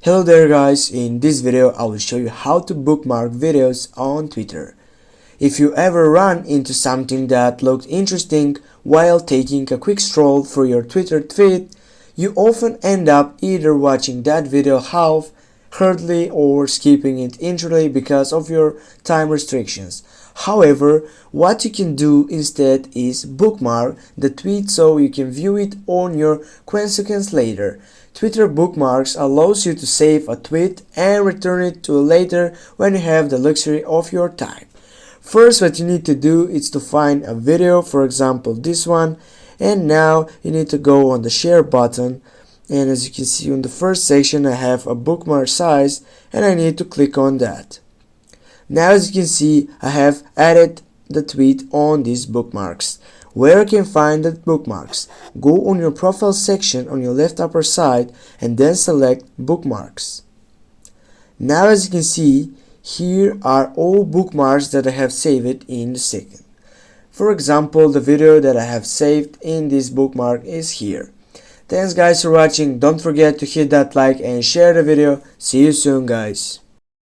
Hello there guys, in this video I will show you how to bookmark videos on Twitter. If you ever run into something that looked interesting while taking a quick stroll through your Twitter feed, you often end up either watching that video half-heartedly or skipping it entirely because of your time restrictions. However, what you can do instead is bookmark the tweet so you can view it on your consequence later. Twitter bookmarks allows you to save a tweet and return it to later when you have the luxury of your time. First, what you need to do is to find a video, for example this one, and now you need to go on the share button, and as you can see on the first section I have a bookmark size and I need to click on that. Now as you can see I have added the tweet on these bookmarks. Where you can find the bookmarks, go on your profile section on your left upper side and then select bookmarks. Now as you can see, here are all bookmarks that I have saved in the second. For example, the video that I have saved in this bookmark is here. Thanks guys for watching. Don't forget to hit that like and share the video. See you soon guys.